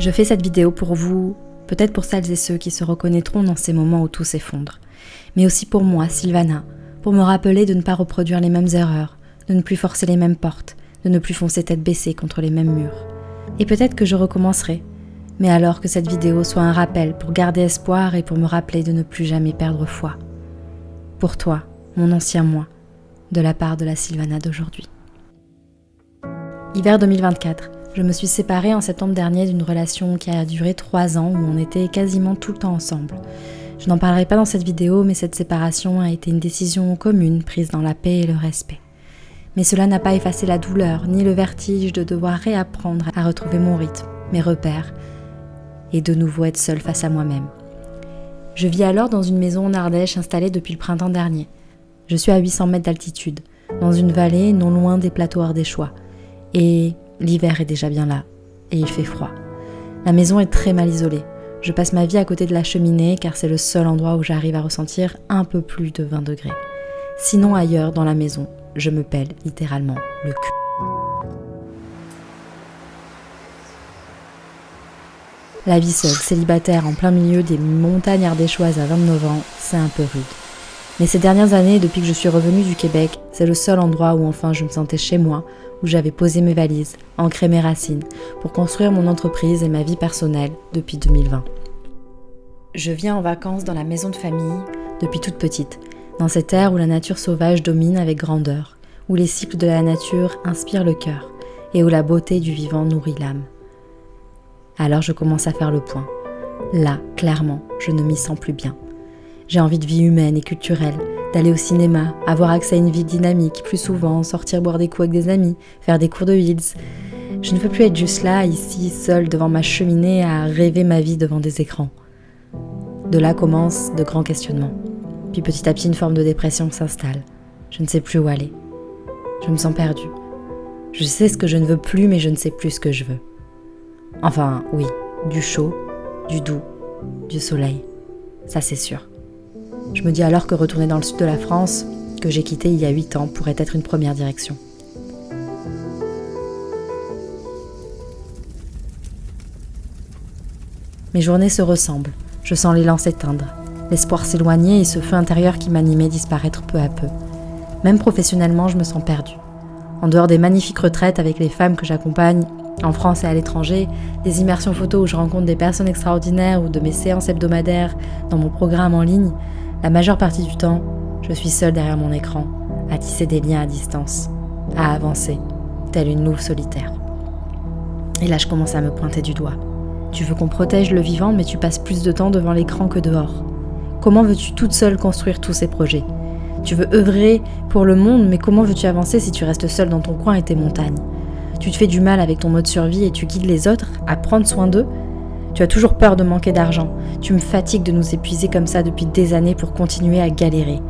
Je fais cette vidéo pour vous, peut-être pour celles et ceux qui se reconnaîtront dans ces moments où tout s'effondre, mais aussi pour moi, Sylvana, pour me rappeler de ne pas reproduire les mêmes erreurs, de ne plus forcer les mêmes portes, de ne plus foncer tête baissée contre les mêmes murs. Et peut-être que je recommencerai, mais alors que cette vidéo soit un rappel pour garder espoir et pour me rappeler de ne plus jamais perdre foi. Pour toi, mon ancien moi, de la part de la Sylvana d'aujourd'hui. Hiver 2024, je me suis séparée en septembre dernier d'une relation qui a duré 3 ans où on était quasiment tout le temps ensemble. Je n'en parlerai pas dans cette vidéo, mais cette séparation a été une décision commune prise dans la paix et le respect. Mais cela n'a pas effacé la douleur, ni le vertige de devoir réapprendre à retrouver mon rythme, mes repères, et de nouveau être seule face à moi-même. Je vis alors dans une maison en Ardèche installée depuis le printemps dernier. Je suis à 800 mètres d'altitude, dans une vallée non loin des plateaux ardéchois. Et l'hiver est déjà bien là, et il fait froid. La maison est très mal isolée. Je passe ma vie à côté de la cheminée car c'est le seul endroit où j'arrive à ressentir un peu plus de 20 degrés. Sinon ailleurs, dans la maison, je me pèle littéralement le cul. La vie seule, célibataire, en plein milieu des montagnes ardéchoises à 29 ans, c'est un peu rude. Mais ces dernières années, depuis que je suis revenue du Québec, c'est le seul endroit où enfin je me sentais chez moi, où j'avais posé mes valises, ancré mes racines, pour construire mon entreprise et ma vie personnelle depuis 2020. Je viens en vacances dans la maison de famille depuis toute petite, dans cette ère où la nature sauvage domine avec grandeur, où les cycles de la nature inspirent le cœur et où la beauté du vivant nourrit l'âme. Alors je commence à faire le point. Là, clairement, je ne m'y sens plus bien. J'ai envie de vie humaine et culturelle, d'aller au cinéma, avoir accès à une vie dynamique plus souvent, sortir boire des coups avec des amis, faire des cours de heels. Je ne veux plus être juste là, ici, seule devant ma cheminée à rêver ma vie devant des écrans. De là commencent de grands questionnements. Puis petit à petit, une forme de dépression s'installe. Je ne sais plus où aller. Je me sens perdue. Je sais ce que je ne veux plus, mais je ne sais plus ce que je veux. Enfin, oui, du chaud, du doux, du soleil. Ça, c'est sûr. Je me dis alors que retourner dans le sud de la France, que j'ai quitté il y a 8 ans, pourrait être une première direction. Mes journées se ressemblent. Je sens l'élan s'éteindre, l'espoir s'éloigner et ce feu intérieur qui m'animait disparaître peu à peu. Même professionnellement, je me sens perdue. En dehors des magnifiques retraites avec les femmes que j'accompagne, en France et à l'étranger, des immersions photos où je rencontre des personnes extraordinaires ou de mes séances hebdomadaires dans mon programme en ligne, la majeure partie du temps, je suis seule derrière mon écran, à tisser des liens à distance, à avancer, telle une louve solitaire. Et là, je commence à me pointer du doigt. Tu veux qu'on protège le vivant, mais tu passes plus de temps devant l'écran que dehors. Comment veux-tu toute seule construire tous ces projets ? Tu veux œuvrer pour le monde, mais comment veux-tu avancer si tu restes seule dans ton coin et tes montagnes ? Tu te fais du mal avec ton mode survie et tu guides les autres à prendre soin d'eux ? Tu as toujours peur de manquer d'argent. Tu me fatigues de nous épuiser comme ça depuis des années pour continuer à galérer.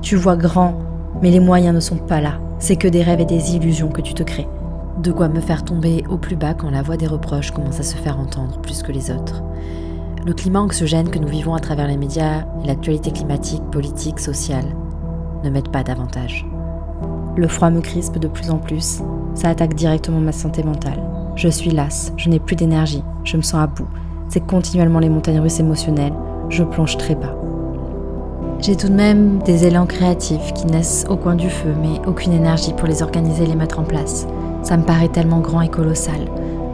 Tu vois grand, mais les moyens ne sont pas là. C'est que des rêves et des illusions que tu te crées. De quoi me faire tomber au plus bas quand la voix des reproches commence à se faire entendre plus que les autres. Le climat anxiogène que nous vivons à travers les médias et l'actualité climatique, politique, sociale ne m'aident pas davantage. Le froid me crispe de plus en plus. Ça attaque directement ma santé mentale. Je suis lasse, je n'ai plus d'énergie, je me sens à bout. C'est continuellement les montagnes russes émotionnelles. Je plonge très bas. J'ai tout de même des élans créatifs qui naissent au coin du feu, mais aucune énergie pour les organiser et les mettre en place. Ça me paraît tellement grand et colossal.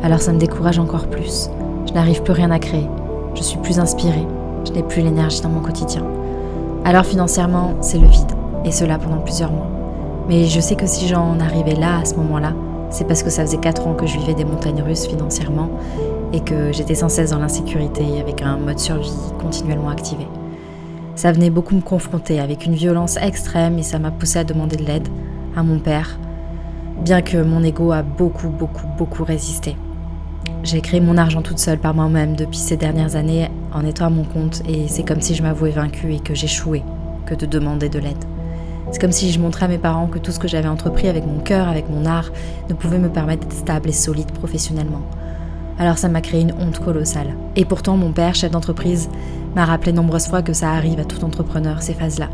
Alors ça me décourage encore plus. Je n'arrive plus rien à créer. Je suis plus inspirée. Je n'ai plus l'énergie dans mon quotidien. Alors financièrement, c'est le vide. Et cela pendant plusieurs mois. Mais je sais que si j'en arrivais là, à ce moment-là, c'est parce que ça faisait 4 ans que je vivais des montagnes russes financièrement et que j'étais sans cesse dans l'insécurité avec un mode survie continuellement activé. Ça venait beaucoup me confronter avec une violence extrême et ça m'a poussé à demander de l'aide à mon père, bien que mon ego a beaucoup résisté. J'ai créé mon argent toute seule par moi-même depuis ces dernières années en étant à mon compte et c'est comme si je m'avouais vaincue et que j'échouais que de demander de l'aide. C'est comme si je montrais à mes parents que tout ce que j'avais entrepris avec mon cœur, avec mon art, ne pouvait me permettre d'être stable et solide professionnellement. Alors ça m'a créé une honte colossale. Et pourtant, mon père, chef d'entreprise, m'a rappelé nombreuses fois que ça arrive à tout entrepreneur, ces phases-là,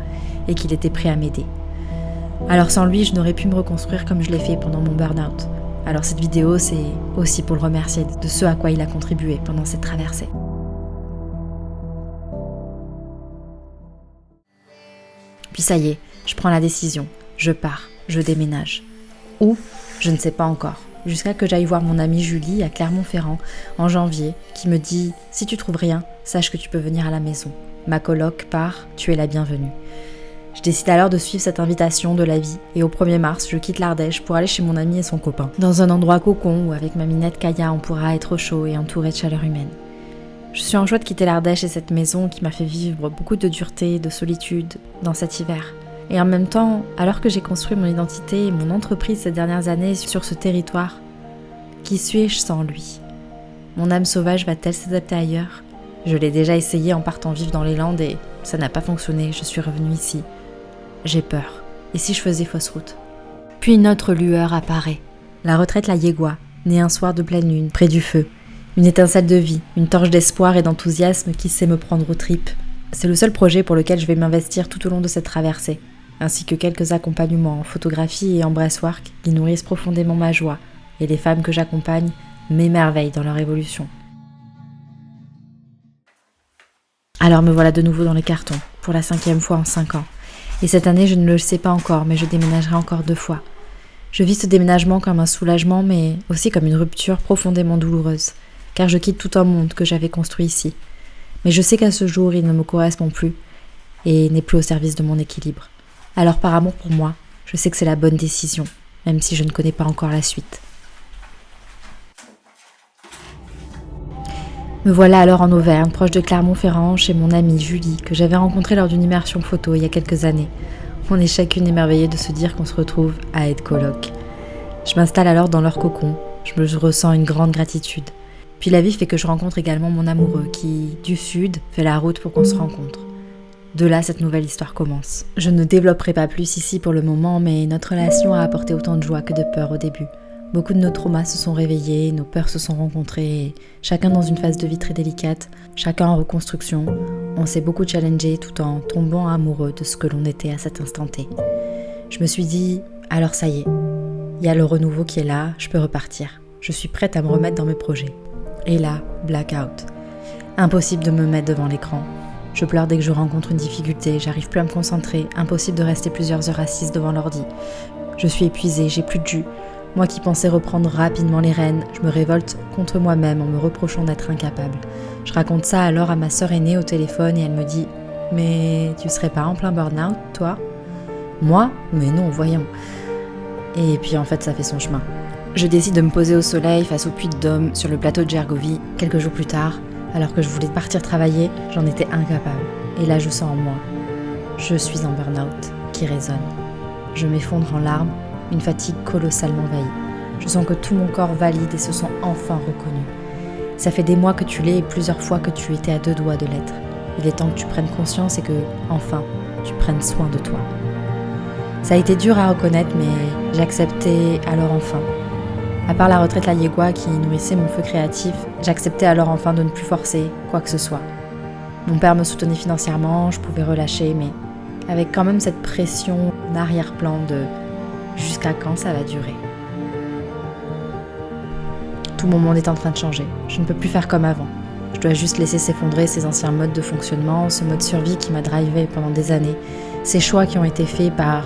et qu'il était prêt à m'aider. Alors sans lui, je n'aurais pu me reconstruire comme je l'ai fait pendant mon burn-out. Alors cette vidéo, c'est aussi pour le remercier de ce à quoi il a contribué pendant cette traversée. Puis ça y est, je prends la décision. Je pars, je déménage. Où ? Je ne sais pas encore. Jusqu'à que j'aille voir mon amie Julie à Clermont-Ferrand en janvier, qui me dit « Si tu trouves rien, sache que tu peux venir à la maison. Ma coloc part, tu es la bienvenue. » Je décide alors de suivre cette invitation de la vie et au 1er mars, je quitte l'Ardèche pour aller chez mon ami et son copain. Dans un endroit cocon où avec ma minette Kaya, on pourra être au chaud et entouré de chaleur humaine. Je suis en joie de quitter l'Ardèche et cette maison qui m'a fait vivre beaucoup de dureté, de solitude dans cet hiver. Et en même temps, alors que j'ai construit mon identité et mon entreprise ces dernières années sur ce territoire, qui suis-je sans lui ? Mon âme sauvage va-t-elle s'adapter ailleurs ? Je l'ai déjà essayé en partant vivre dans les Landes et ça n'a pas fonctionné, je suis revenue ici. J'ai peur. Et si je faisais fausse route ? Puis une autre lueur apparaît. La retraite La Yégois, née un soir de pleine lune, près du feu. Une étincelle de vie, une torche d'espoir et d'enthousiasme qui sait me prendre aux tripes. C'est le seul projet pour lequel je vais m'investir tout au long de cette traversée, ainsi que quelques accompagnements en photographie et en breathwork qui nourrissent profondément ma joie, et les femmes que j'accompagne m'émerveillent dans leur évolution. Alors me voilà de nouveau dans les cartons, pour la 5e fois en 5 ans. Et cette année, je ne le sais pas encore, mais je déménagerai encore 2 fois. Je vis ce déménagement comme un soulagement, mais aussi comme une rupture profondément douloureuse, car je quitte tout un monde que j'avais construit ici. Mais je sais qu'à ce jour, il ne me correspond plus, et n'est plus au service de mon équilibre. Alors par amour pour moi, je sais que c'est la bonne décision, même si je ne connais pas encore la suite. Me voilà alors en Auvergne, proche de Clermont-Ferrand, chez mon amie Julie, que j'avais rencontrée lors d'une immersion photo il y a quelques années. On est chacune émerveillée de se dire qu'on se retrouve à être coloc. Je m'installe alors dans leur cocon, je me ressens une grande gratitude. Puis la vie fait que je rencontre également mon amoureux qui, du sud, fait la route pour qu'on se rencontre. De là, cette nouvelle histoire commence. Je ne développerai pas plus ici pour le moment, mais notre relation a apporté autant de joie que de peur au début. Beaucoup de nos traumas se sont réveillés, nos peurs se sont rencontrées, chacun dans une phase de vie très délicate, chacun en reconstruction. On s'est beaucoup challengé tout en tombant amoureux de ce que l'on était à cet instant T. Je me suis dit, alors ça y est, il y a le renouveau qui est là, je peux repartir. Je suis prête à me remettre dans mes projets. Et là, blackout. Impossible de me mettre devant l'écran. Je pleure dès que je rencontre une difficulté, j'arrive plus à me concentrer, impossible de rester plusieurs heures assise devant l'ordi. Je suis épuisée, j'ai plus de jus. Moi qui pensais reprendre rapidement les rênes, je me révolte contre moi-même en me reprochant d'être incapable. Je raconte ça alors à ma sœur aînée au téléphone et elle me dit « Mais tu serais pas en plein burn-out, toi ?» Moi ? Mais non, voyons. Et puis en fait, ça fait son chemin. Je décide de me poser au soleil face au puits de Dôme sur le plateau de Gergovie quelques jours plus tard. Alors que je voulais partir travailler, j'en étais incapable. Et là, je sens en moi. Je suis en burn-out qui résonne. Je m'effondre en larmes. Une fatigue colossale m'envahit. Je sens que tout mon corps valide et se sent enfin reconnu. Ça fait des mois que tu l'es et plusieurs fois que tu étais à 2 doigts de l'être. Il est temps que tu prennes conscience et que, enfin, tu prennes soin de toi. Ça a été dur à reconnaître, mais j'ai accepté alors enfin. À part la retraite La Yégois qui nourrissait mon feu créatif, j'acceptais alors enfin de ne plus forcer quoi que ce soit. Mon père me soutenait financièrement, je pouvais relâcher, mais avec quand même cette pression en arrière-plan de jusqu'à quand ça va durer. Tout mon monde est en train de changer. Je ne peux plus faire comme avant. Je dois juste laisser s'effondrer ces anciens modes de fonctionnement, ce mode survie qui m'a drivé pendant des années, ces choix qui ont été faits par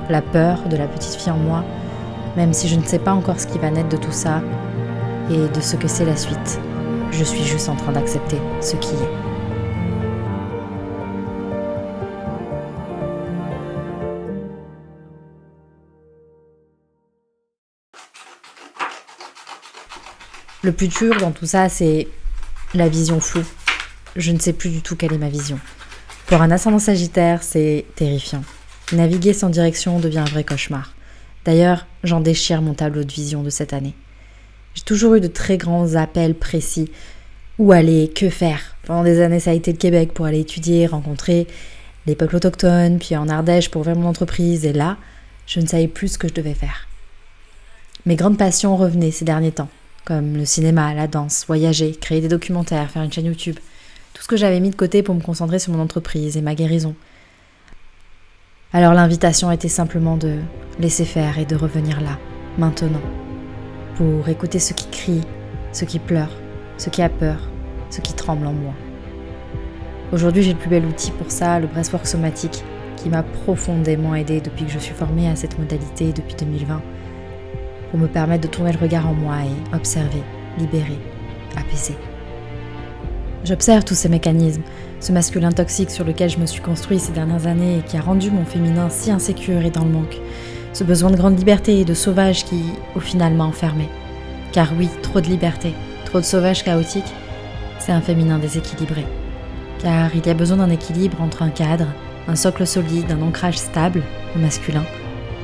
la peur de la petite fille en moi, même si je ne sais pas encore ce qui va naître de tout ça et de ce que c'est la suite. Je suis juste en train d'accepter ce qui est. Le plus dur dans tout ça, c'est la vision floue. Je ne sais plus du tout quelle est ma vision. Pour un ascendant Sagittaire, c'est terrifiant. Naviguer sans direction devient un vrai cauchemar. D'ailleurs, j'en déchire mon tableau de vision de cette année. J'ai toujours eu de très grands appels précis. Où aller, que faire ? Pendant des années, ça a été le Québec pour aller étudier, rencontrer les peuples autochtones, puis en Ardèche pour ouvrir mon entreprise. Et là, je ne savais plus ce que je devais faire. Mes grandes passions revenaient ces derniers temps. Comme le cinéma, la danse, voyager, créer des documentaires, faire une chaîne YouTube. Tout ce que j'avais mis de côté pour me concentrer sur mon entreprise et ma guérison. Alors l'invitation était simplement de laisser faire et de revenir là, maintenant. pour écouter ceux qui crient, ceux qui pleurent, ceux qui a peur, ceux qui tremblent en moi. Aujourd'hui, j'ai le plus bel outil pour ça, le breathwork somatique, qui m'a profondément aidée depuis que je suis formée à cette modalité depuis 2020, pour me permettre de tourner le regard en moi et observer, libérer, apaiser. J'observe tous ces mécanismes, ce masculin toxique sur lequel je me suis construit ces dernières années et qui a rendu mon féminin si insécure et dans le manque. Ce besoin de grande liberté et de sauvage qui, au final, m'a enfermée. Car oui, trop de liberté, trop de sauvage chaotique, c'est un féminin déséquilibré. Car il y a besoin d'un équilibre entre un cadre, un socle solide, un ancrage stable, le masculin,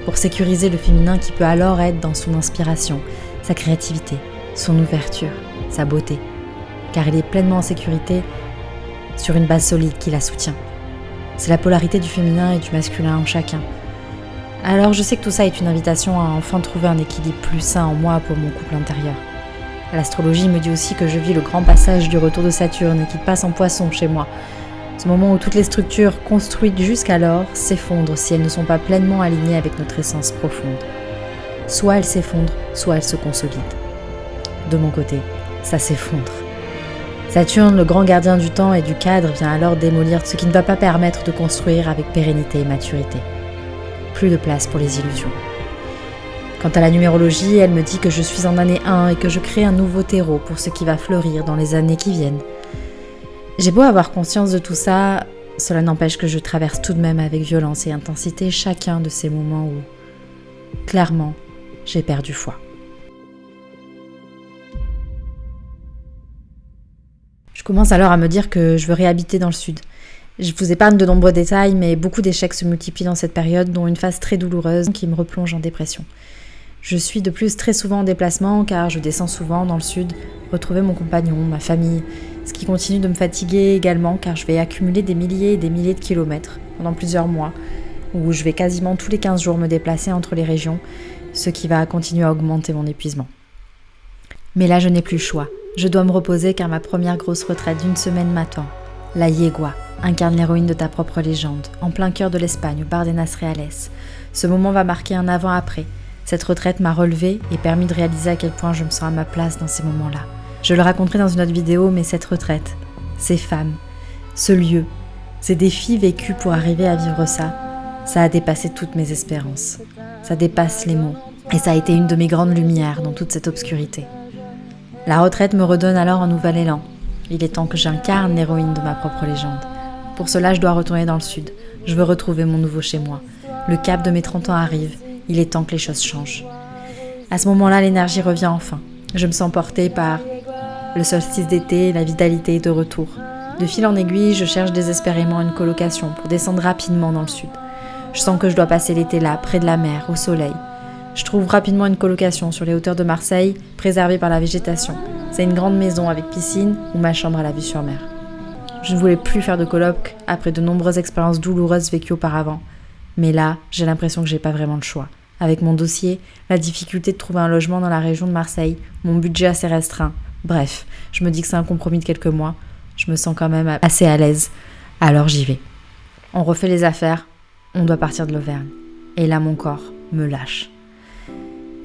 pour sécuriser le féminin qui peut alors être dans son inspiration, sa créativité, son ouverture, sa beauté. Car il est pleinement en sécurité sur une base solide qui la soutient. C'est la polarité du féminin et du masculin en chacun. Alors je sais que tout ça est une invitation à enfin trouver un équilibre plus sain en moi pour mon couple intérieur. L'astrologie me dit aussi que je vis le grand passage du retour de Saturne et qu'il passe en Poisson chez moi. Ce moment où toutes les structures construites jusqu'alors s'effondrent si elles ne sont pas pleinement alignées avec notre essence profonde. Soit elles s'effondrent, soit elles se consolident. De mon côté, ça s'effondre. Saturne, le grand gardien du temps et du cadre, vient alors démolir ce qui ne va pas permettre de construire avec pérennité et maturité. Plus de place pour les illusions. Quant à la numérologie, elle me dit que je suis en année 1 et que je crée un nouveau terreau pour ce qui va fleurir dans les années qui viennent. J'ai beau avoir conscience de tout ça, cela n'empêche que je traverse tout de même avec violence et intensité chacun de ces moments où, clairement, j'ai perdu foi. Je commence alors à me dire que je veux réhabiter dans le sud. Je vous épargne de nombreux détails, mais beaucoup d'échecs se multiplient dans cette période, dont une phase très douloureuse qui me replonge en dépression. Je suis de plus très souvent en déplacement, car je descends souvent dans le sud, retrouver mon compagnon, ma famille, ce qui continue de me fatiguer également, car je vais accumuler des milliers et des milliers de kilomètres pendant plusieurs mois, où je vais quasiment tous les 15 jours me déplacer entre les régions, ce qui va continuer à augmenter mon épuisement. Mais là, je n'ai plus le choix. Je dois me reposer car ma première grosse retraite d'une semaine m'attend. La Yegua incarne l'héroïne de ta propre légende, en plein cœur de l'Espagne, au Bardenas Reales. Ce moment va marquer un avant-après. Cette retraite m'a relevée et permis de réaliser à quel point je me sens à ma place dans ces moments-là. Je le raconterai dans une autre vidéo, mais cette retraite, ces femmes, ce lieu, ces défis vécus pour arriver à vivre ça, ça a dépassé toutes mes espérances. Ça dépasse les mots. Et ça a été une de mes grandes lumières dans toute cette obscurité. La retraite me redonne alors un nouvel élan. Il est temps que j'incarne l'héroïne de ma propre légende. Pour cela, je dois retourner dans le sud. Je veux retrouver mon nouveau chez moi. Le cap de mes 30 ans arrive. Il est temps que les choses changent. À ce moment-là, l'énergie revient enfin. Je me sens portée par le solstice d'été, la vitalité est de retour. De fil en aiguille, je cherche désespérément une colocation pour descendre rapidement dans le sud. Je sens que je dois passer l'été là, près de la mer, au soleil. Je trouve rapidement une colocation sur les hauteurs de Marseille, préservée par la végétation. C'est une grande maison avec piscine ou ma chambre à la vue sur mer. Je ne voulais plus faire de coloc après de nombreuses expériences douloureuses vécues auparavant. Mais là, j'ai l'impression que j'ai pas vraiment le choix. Avec mon dossier, la difficulté de trouver un logement dans la région de Marseille, mon budget assez restreint. Bref, je me dis que c'est un compromis de quelques mois. Je me sens quand même assez à l'aise. Alors j'y vais. On refait les affaires. On doit partir de l'Auvergne. Et là, mon corps me lâche.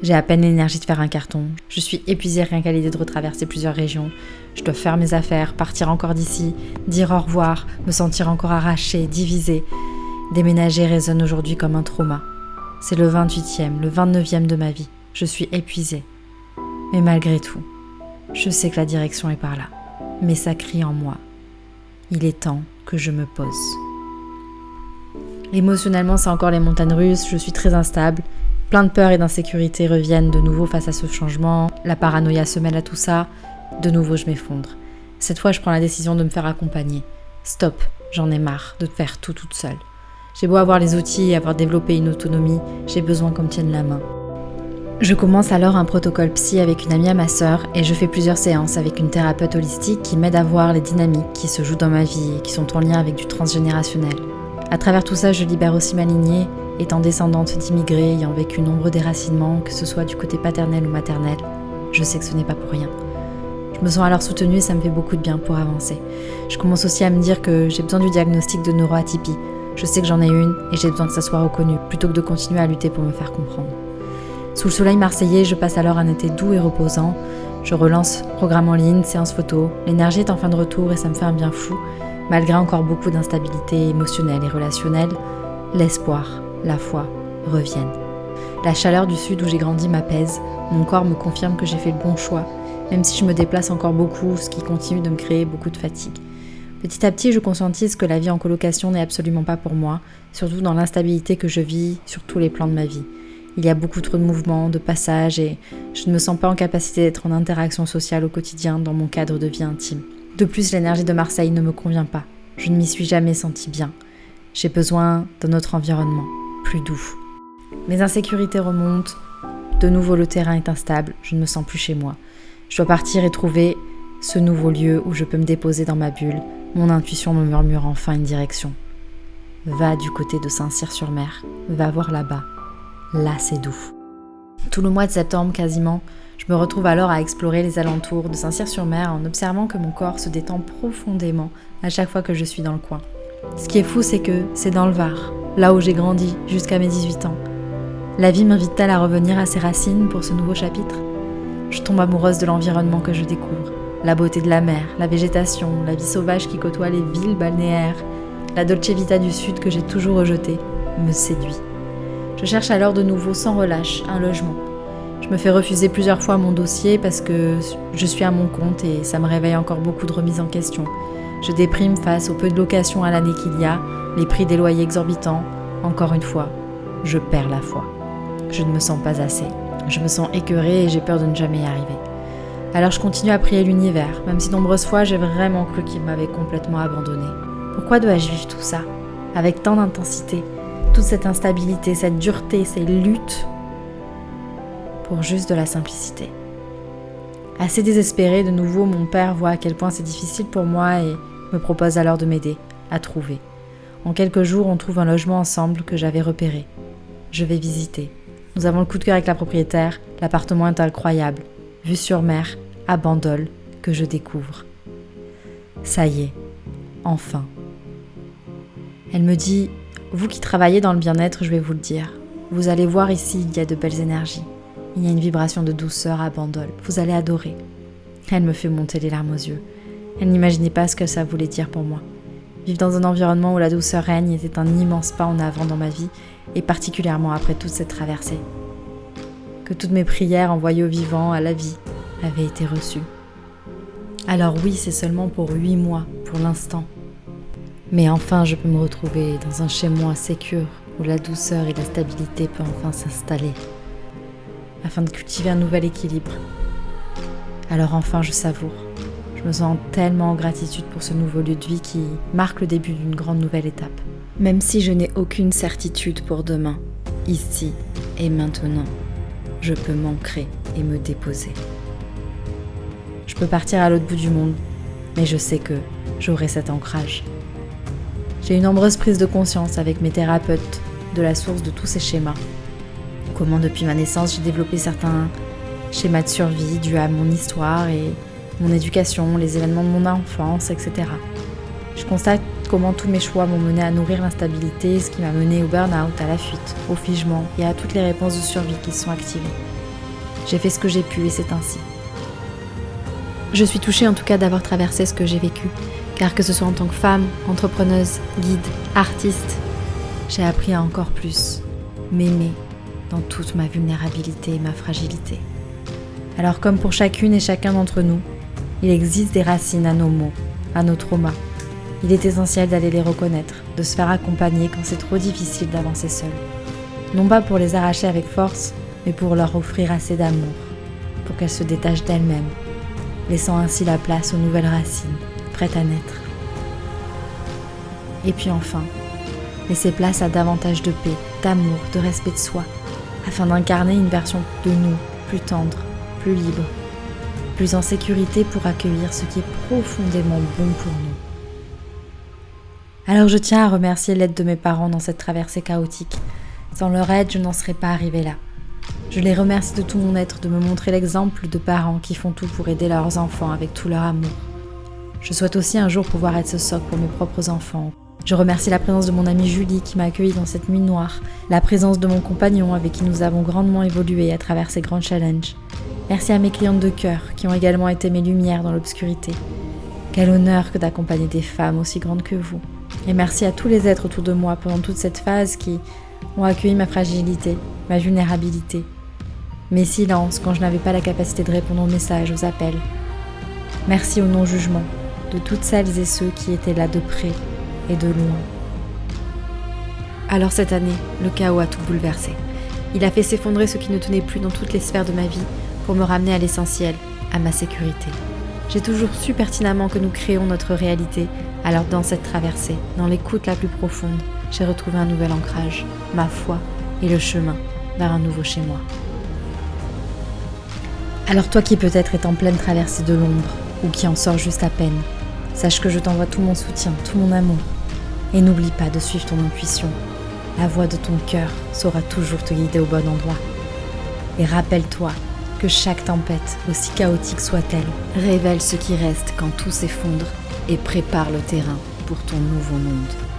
J'ai à peine l'énergie de faire un carton. Je suis épuisée rien qu'à l'idée de retraverser plusieurs régions. Je dois faire mes affaires, partir encore d'ici, dire au revoir, me sentir encore arrachée, divisée. Déménager résonne aujourd'hui comme un trauma. C'est le 28e, le 29e de ma vie. Je suis épuisée. Mais malgré tout, je sais que la direction est par là. Mais ça crie en moi. Il est temps que je me pose. Émotionnellement, c'est encore les montagnes russes. Je suis très instable. Plein de peur et d'insécurité reviennent de nouveau face à ce changement. La paranoïa se mêle à tout ça. De nouveau, je m'effondre. Cette fois, je prends la décision de me faire accompagner. Stop, j'en ai marre de faire tout toute seule. J'ai beau avoir les outils et avoir développé une autonomie, j'ai besoin qu'on me tienne la main. Je commence alors un protocole psy avec une amie à ma sœur et je fais plusieurs séances avec une thérapeute holistique qui m'aide à voir les dynamiques qui se jouent dans ma vie et qui sont en lien avec du transgénérationnel. À travers tout ça, je libère aussi ma lignée, étant descendante d'immigrés ayant vécu nombreux déracinements, que ce soit du côté paternel ou maternel. Je sais que ce n'est pas pour rien. Je me sens alors soutenue et ça me fait beaucoup de bien pour avancer. Je commence aussi à me dire que j'ai besoin du diagnostic de neuroatypie. Je sais que j'en ai une et j'ai besoin que ça soit reconnu, plutôt que de continuer à lutter pour me faire comprendre. Sous le soleil marseillais, je passe alors un été doux et reposant. Je relance programme en ligne, séance photo. L'énergie est enfin de retour et ça me fait un bien fou. Malgré encore beaucoup d'instabilité émotionnelle et relationnelle, l'espoir, la foi reviennent. La chaleur du sud où j'ai grandi m'apaise. Mon corps me confirme que j'ai fait le bon choix, même si je me déplace encore beaucoup, ce qui continue de me créer beaucoup de fatigue. Petit à petit, je conscientise que la vie en colocation n'est absolument pas pour moi, surtout dans l'instabilité que je vis sur tous les plans de ma vie. Il y a beaucoup trop de mouvements, de passages et je ne me sens pas en capacité d'être en interaction sociale au quotidien dans mon cadre de vie intime. De plus, l'énergie de Marseille ne me convient pas. Je ne m'y suis jamais sentie bien. J'ai besoin d'un autre environnement, plus doux. Mes insécurités remontent. De nouveau, le terrain est instable. Je ne me sens plus chez moi. Je dois partir et trouver ce nouveau lieu où je peux me déposer dans ma bulle. Mon intuition me murmure enfin une direction. Va du côté de Saint-Cyr-sur-Mer. Va voir là-bas. Là, c'est doux. Tout le mois de septembre, quasiment, je me retrouve alors à explorer les alentours de Saint-Cyr-sur-Mer en observant que mon corps se détend profondément à chaque fois que je suis dans le coin. Ce qui est fou, c'est que c'est dans le Var, là où j'ai grandi jusqu'à mes 18 ans. La vie m'invite-t-elle à revenir à ses racines pour ce nouveau chapitre ? Je tombe amoureuse de l'environnement que je découvre. La beauté de la mer, la végétation, la vie sauvage qui côtoie les villes balnéaires, la dolce vita du sud que j'ai toujours rejetée, me séduit. Je cherche alors de nouveau sans relâche un logement. Je me fais refuser plusieurs fois mon dossier parce que je suis à mon compte et ça me réveille encore beaucoup de remises en question. Je déprime face au peu de locations à l'année qu'il y a, les prix des loyers exorbitants. Encore une fois, je perds la foi. Je ne me sens pas assez. Je me sens écœurée et j'ai peur de ne jamais y arriver. Alors je continue à prier l'univers, même si nombreuses fois j'ai vraiment cru qu'il m'avait complètement abandonnée. Pourquoi dois-je vivre tout ça, avec tant d'intensité ? Toute cette instabilité, cette dureté, ces luttes, pour juste de la simplicité. Assez désespéré, de nouveau, mon père voit à quel point c'est difficile pour moi et me propose alors de m'aider à trouver. En quelques jours, on trouve un logement ensemble que j'avais repéré. Je vais visiter. Nous avons le coup de cœur avec la propriétaire, l'appartement est incroyable. Vue sur mer, à Bandol, que je découvre. Ça y est, enfin. Elle me dit... Vous qui travaillez dans le bien-être, je vais vous le dire. Vous allez voir ici, il y a de belles énergies. Il y a une vibration de douceur à Bandol. Vous allez adorer. Elle me fait monter les larmes aux yeux. Elle n'imaginait pas ce que ça voulait dire pour moi. Vivre dans un environnement où la douceur règne était un immense pas en avant dans ma vie, et particulièrement après toute cette traversée. Que toutes mes prières envoyées au vivant, à la vie, avaient été reçues. Alors oui, c'est seulement pour 8 mois, pour l'instant. Mais enfin, je peux me retrouver dans un chez-moi sécure où la douceur et la stabilité peuvent enfin s'installer, afin de cultiver un nouvel équilibre. Alors enfin, je savoure. Je me sens tellement en gratitude pour ce nouveau lieu de vie qui marque le début d'une grande nouvelle étape. Même si je n'ai aucune certitude pour demain, ici et maintenant, je peux m'ancrer et me déposer. Je peux partir à l'autre bout du monde, mais je sais que j'aurai cet ancrage. J'ai une nombreuse prise de conscience avec mes thérapeutes de la source de tous ces schémas. Comment depuis ma naissance j'ai développé certains schémas de survie dus à mon histoire et mon éducation, les événements de mon enfance, etc. Je constate comment tous mes choix m'ont mené à nourrir l'instabilité, ce qui m'a mené au burn-out, à la fuite, au figement et à toutes les réponses de survie qui se sont activées. J'ai fait ce que j'ai pu et c'est ainsi. Je suis touchée en tout cas d'avoir traversé ce que j'ai vécu. Car que ce soit en tant que femme, entrepreneuse, guide, artiste, j'ai appris à encore plus m'aimer dans toute ma vulnérabilité et ma fragilité. Alors comme pour chacune et chacun d'entre nous, il existe des racines à nos maux, à nos traumas. Il est essentiel d'aller les reconnaître, de se faire accompagner quand c'est trop difficile d'avancer seul. Non pas pour les arracher avec force, mais pour leur offrir assez d'amour, pour qu'elles se détachent d'elles-mêmes, laissant ainsi la place aux nouvelles racines, prête à naître. Et puis enfin, laisser place à davantage de paix, d'amour, de respect de soi, afin d'incarner une version de nous plus tendre, plus libre, plus en sécurité pour accueillir ce qui est profondément bon pour nous. Alors je tiens à remercier l'aide de mes parents dans cette traversée chaotique. Sans leur aide, je n'en serais pas arrivée là. Je les remercie de tout mon être de me montrer l'exemple de parents qui font tout pour aider leurs enfants avec tout leur amour. Je souhaite aussi un jour pouvoir être ce socle pour mes propres enfants, Je remercie la présence de mon amie Julie qui m'a accueillie dans cette nuit noire, la présence de mon compagnon avec qui nous avons grandement évolué à travers ces grands challenges. Merci à mes clientes de cœur qui ont également été mes lumières dans l'obscurité. Quel honneur que d'accompagner des femmes aussi grandes que vous. Et merci à tous les êtres autour de moi pendant toute cette phase qui ont accueilli ma fragilité, ma vulnérabilité, mes silences quand je n'avais pas la capacité de répondre aux messages, aux appels. Merci au non-jugement de toutes celles et ceux qui étaient là de près et de loin. Alors cette année, le chaos a tout bouleversé. Il a fait s'effondrer ce qui ne tenait plus dans toutes les sphères de ma vie pour me ramener à l'essentiel, à ma sécurité. J'ai toujours su pertinemment que nous créons notre réalité, alors dans cette traversée, dans l'écoute la plus profonde, j'ai retrouvé un nouvel ancrage, ma foi et le chemin vers un nouveau chez moi. Alors toi qui peut-être est en pleine traversée de l'ombre, ou qui en sort juste à peine, sache que je t'envoie tout mon soutien, tout mon amour. Et n'oublie pas de suivre ton intuition. La voix de ton cœur saura toujours te guider au bon endroit. Et rappelle-toi que chaque tempête, aussi chaotique soit-elle, révèle ce qui reste quand tout s'effondre et prépare le terrain pour ton nouveau monde.